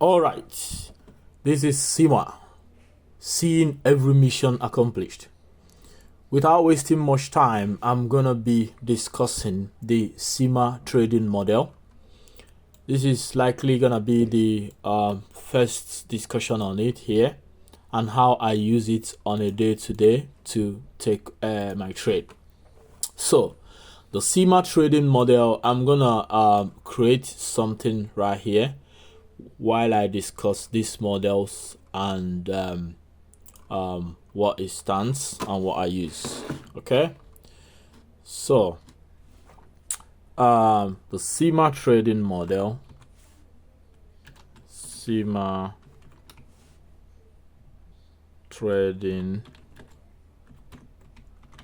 All right, this is Sima, seeing every mission accomplished. Without wasting much time, I'm gonna be discussing the Sima trading model. This is likely gonna be the first discussion on it here, and how I use it on a day-to-day to take my trade. So, the Sima trading model, I'm gonna create something right here while I discuss these models and what it stands and what I use. Okay, so the Sima trading model, Sima trading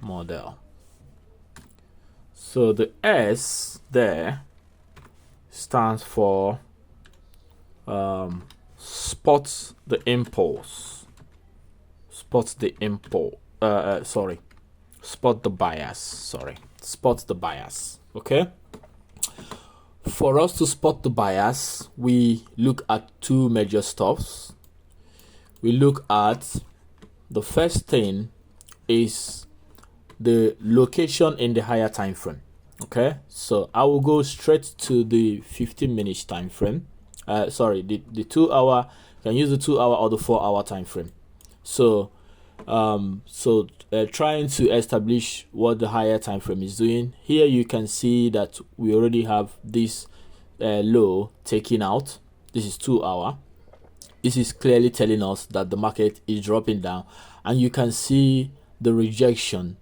model. So the S there stands for spot the impulse, spot the impulse. Spot the bias. Spot the bias. Okay. For us to spot the bias, we look at two major stuffs. We look at the first thing is the location in the higher time frame. Okay, so I will go straight to the 15 minutes time frame. The 2 hour. You can use the 2 hour or the 4 hour time frame. So trying to establish what the higher time frame is doing. Here you can see that we already have this low taken out. This is 2 hour. This is clearly telling us that the market is dropping down, and you can see the rejection.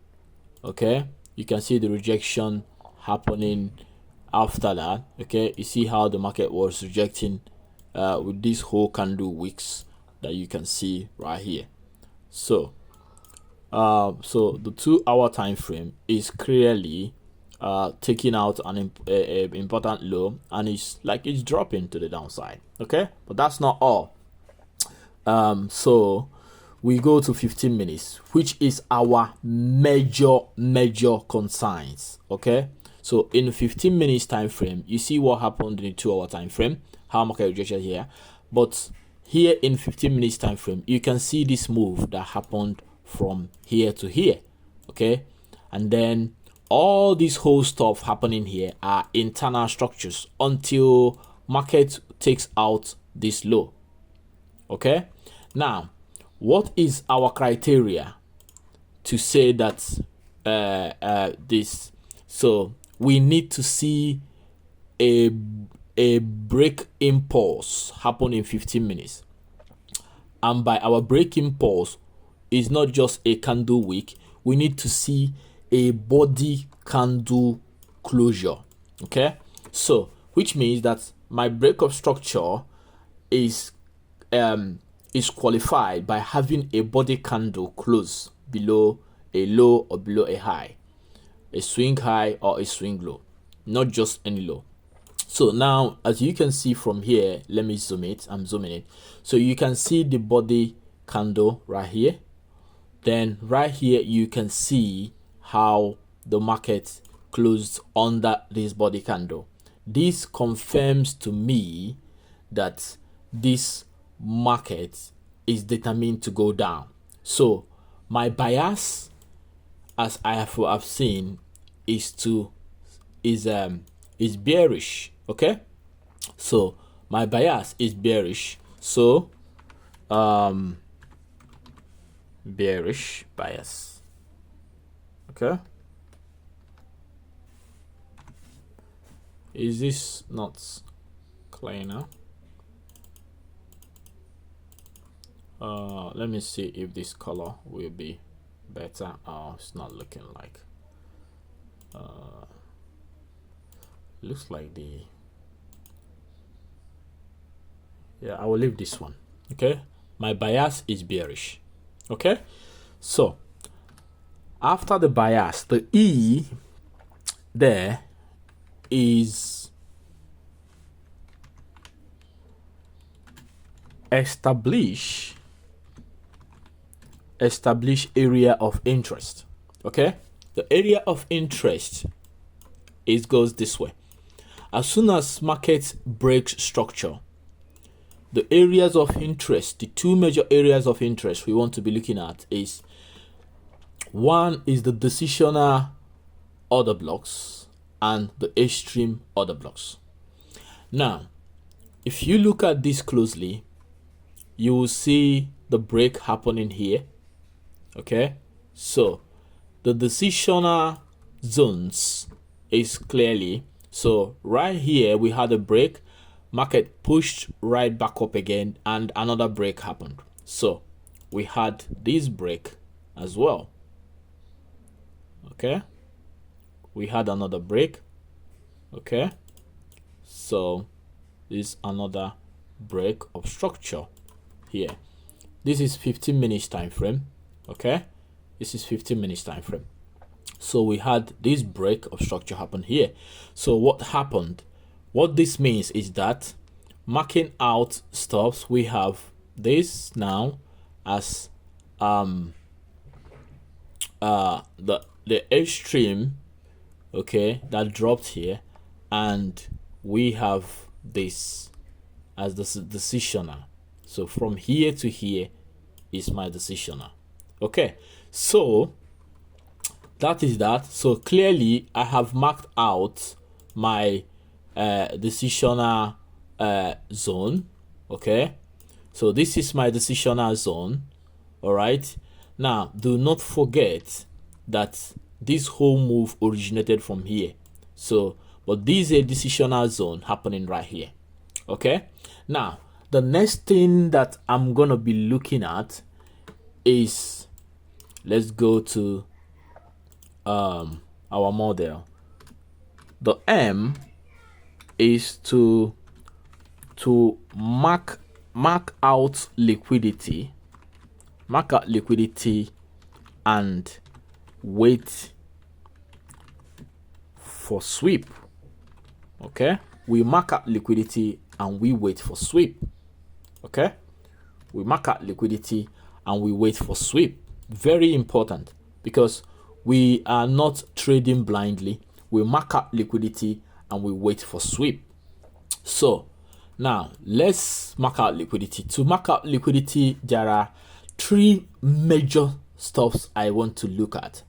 Okay, you can see the rejection happening after that. Okay, you see how the market was rejecting with these whole candle wicks that you can see right here. So the 2 hour time frame is clearly taking out an important low, and it's dropping to the downside. Okay, but that's not all. So we go to 15 minutes, which is our major concerns. Okay, so in the 15 minutes time frame, you see what happened in the 2 hour time frame, how market rejection here, but here in 15 minutes time frame, you can see this move that happened from here to here. Okay, and then all this whole stuff happening here are internal structures until market takes out this low. Okay, now what is our criteria to say that this? So we need to see a break impulse happen in 15 minutes, and by our break impulse is not just a candle wick. We need to see a body candle closure. Okay, so which means that my break of structure is qualified by having a body candle close below a low or below a high, a swing high or a swing low, not just any low. So now, as you can see from here, let me zoom it. I'm zooming it. So you can see the body candle right here. Then right here, you can see how the market closed under this body candle. This confirms to me that this market is determined to go down. So my bias, as I have seen, is bearish. Okay, so my bias is bearish. So bearish bias. Okay, is this not clear now? Let me see if this color will be better. Oh, it's not looking like. Looks like I will leave this one. Okay, my bias is bearish. Okay, so after the bias, the E there is establish area of interest. Okay, the area of interest goes this way. As soon as market breaks structure, the areas of interest, the two major areas of interest we want to be looking at is, one is the decisional order blocks and the H-stream order blocks. Now, if you look at this closely, you will see the break happening here. Okay, so the decisional zones is clearly, so right here we had a break, market pushed right back up again, and another break happened. So we had this break as well. Okay, we had another break. Okay, so this is another break of structure here. This is 15 minutes time frame. Okay, this is 15 minutes time frame. So we had this break of structure happen here. So what happened, what this means is that, marking out stops, we have this now as the H-stream, okay, that dropped here, and we have this as the decisional. So from here to here is my decisional. Okay, so that is that. So clearly I have marked out my decisional zone. Okay, so this is my decisional zone. All right, now do not forget that this whole move originated from here. So but this is a decisional zone happening right here. Okay, now the next thing that I'm gonna be looking at is, let's go to our model. The M is to mark out liquidity, and wait for sweep. Okay, we mark out liquidity and we wait for sweep. Okay, we mark out liquidity and we wait for sweep. Very important, because we are not trading blindly. We mark out liquidity and we wait for sweep. So now let's mark out liquidity. To mark out liquidity, there are three major stuffs I want to look at.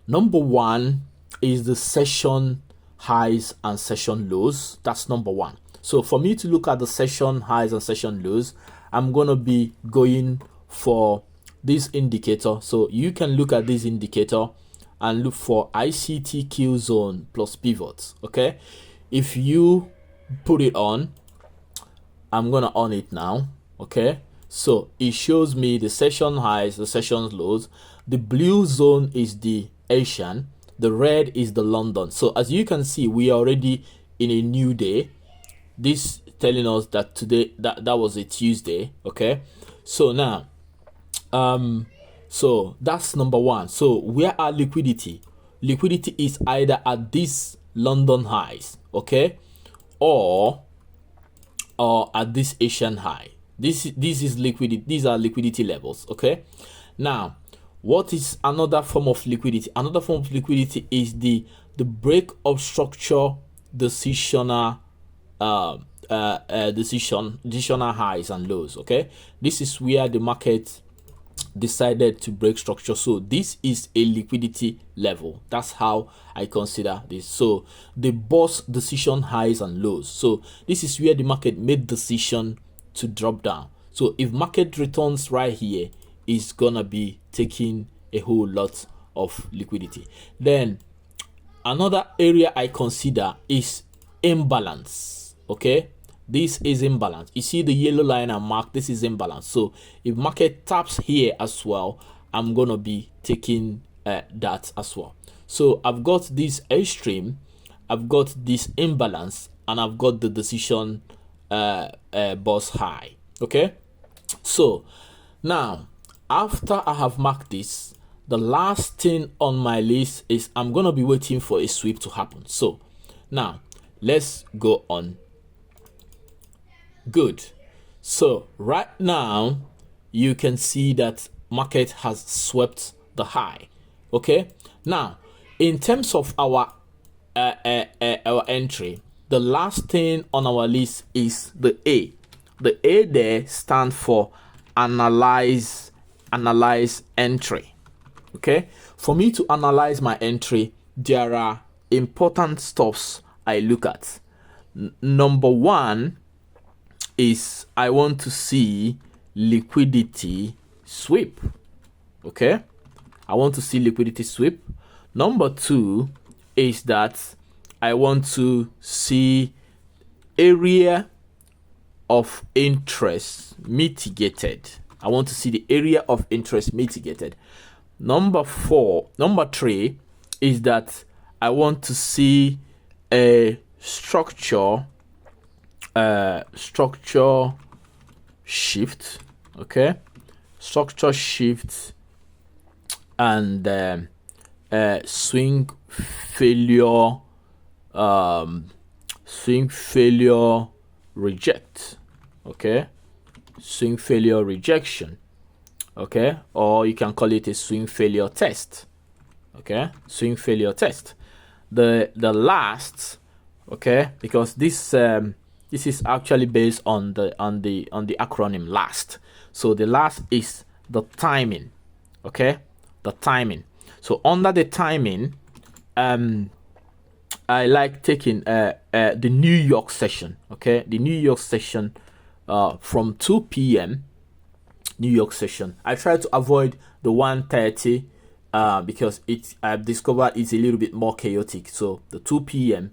Number one is the session highs and session lows. That's number one. So for me to look at the session highs and session lows, I'm going to be going for this indicator. So you can look at this indicator and look for ICTQ zone plus pivots. Okay, if you put it on, I'm gonna on it now. Okay, so it shows me the session highs, the session lows. The blue zone is the Asian, the red is the London. So as you can see, we are already in a new day. This telling us that today that was a Tuesday. Okay, so now so that's number one. So where are liquidity? Liquidity is either at this London highs, okay, or at this Asian high. This is liquidity. These are liquidity levels. Okay, now what is another form of liquidity? Another form of liquidity is the break of structure decisional decisional highs and lows. Okay, this is where the market decided to break structure. So this is a liquidity level. That's how I consider this. So the boss decision highs and lows. So this is where the market made decision to drop down. So if market returns right here, it's gonna be taking a whole lot of liquidity. Then another area I consider is imbalance. Okay, this is imbalance. You see the yellow line I marked, this is imbalance. So if market taps here as well, I'm gonna be taking that as well. So I've got this H-stream, I've got this imbalance, and I've got the decision boss high. Okay, so now after I have marked this, the last thing on my list is I'm gonna be waiting for a sweep to happen. So now let's go on. Good. So right now you can see that market has swept the high. Okay, now in terms of our entry, the last thing on our list is the A. The A there stands for analyze entry. Okay, for me to analyze my entry, there are important stuffs I look at. Number one is I want to see liquidity sweep. Okay, I want to see liquidity sweep. Number two is that I want to see area of interest mitigated. I want to see the area of interest mitigated. Number three is that I want to see a structure shift. Okay, structure shift and swing failure reject. Okay, swing failure rejection. Okay, or you can call it a swing failure test. Okay, swing failure test. The last, okay, because this is actually based on the acronym LAST. So the last is the timing. Okay, the timing. So under the timing, I like taking the New York session. Okay, the New York session from 2 p.m. New York session. I try to avoid the 1:30 because I've discovered it's a little bit more chaotic. So the 2 p.m.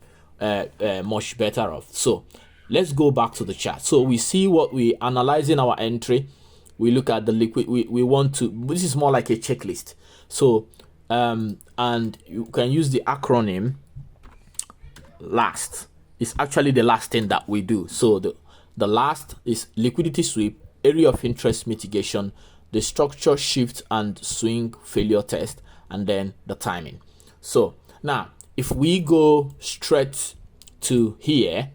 Much better off. So let's go back to the chart. So we see what we analyzing our entry. We look at the liquid. We want to. This is more like a checklist. So and you can use the acronym LAST. It's actually the last thing that we do. So the last is liquidity sweep, area of interest mitigation, the structure shift and swing failure test, and then the timing. So now if we go straight to here,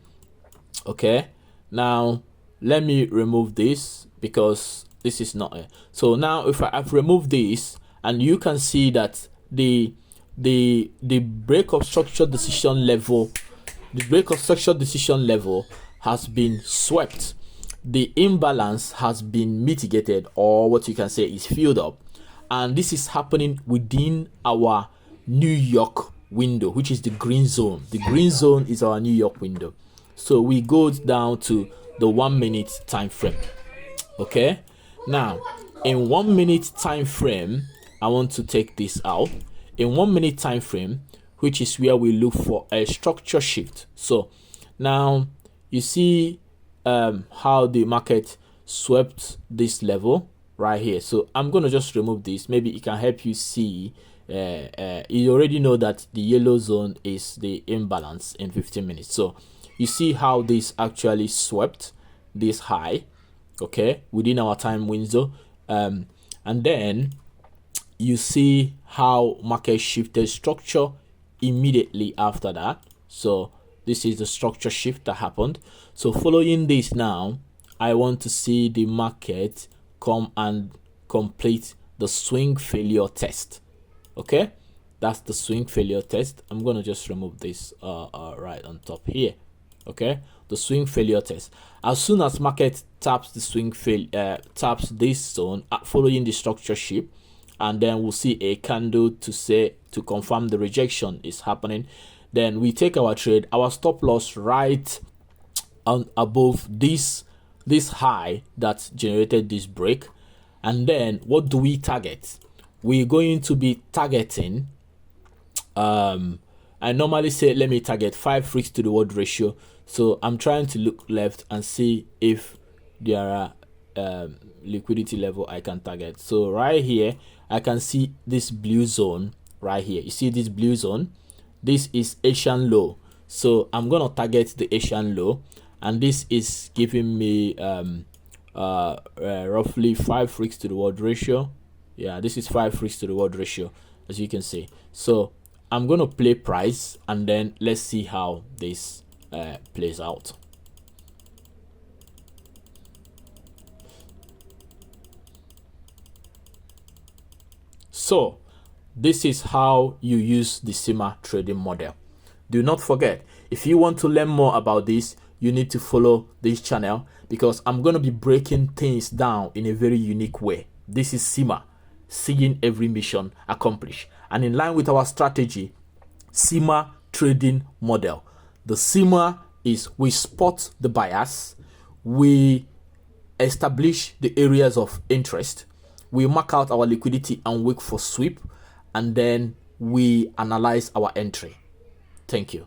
okay, now let me remove this because this is not a, so now if I've removed this, and you can see that the break of structure decision level, has been swept. The imbalance has been mitigated, or what you can say is filled up, and this is happening within our New York window, which is the green zone. The green zone is our New York window. So we go down to the 1 minute time frame. Okay, now in 1 minute time frame, I want to take this out. In 1 minute time frame, which is where we look for a structure shift. So now you see how the market swept this level right here. So I'm going to just remove this. Maybe it can help you see. You already know that the yellow zone is the imbalance in 15 minutes. So you see how this actually swept this high, okay, within our time window, and then you see how market shifted structure immediately after that. So this is the structure shift that happened. So following this, now I want to see the market come and complete the swing failure test. Okay, that's the swing failure test. I'm going to just remove this right on top here. Okay, the swing failure test. As soon as market taps the swing taps this zone following the structure shift, and then we'll see a candle to confirm the rejection is happening. Then we take our trade, our stop loss right on above this high that generated this break. And then what do we target? We're going to be targeting, I normally say let me target 5 risk to reward ratio. So I'm trying to look left and see if there are liquidity level I can target. So right here I can see this blue zone right here. You see this blue zone? This is Asian low. So I'm gonna target the Asian low, and this is giving me roughly 5 risk to reward ratio. Yeah, this is 5 risk to reward ratio, as you can see. So I'm gonna play price, and then let's see how this plays out. So this is how you use the SEMA trading model. Do not forget, if you want to learn more about this, you need to follow this channel, because I'm going to be breaking things down in a very unique way. This is SEMA, seeing every mission accomplished, and in line with our strategy, SEMA trading model. The SEMA is we spot the bias, we establish the areas of interest, we mark out our liquidity and wait for sweep, and then we analyze our entry. Thank you.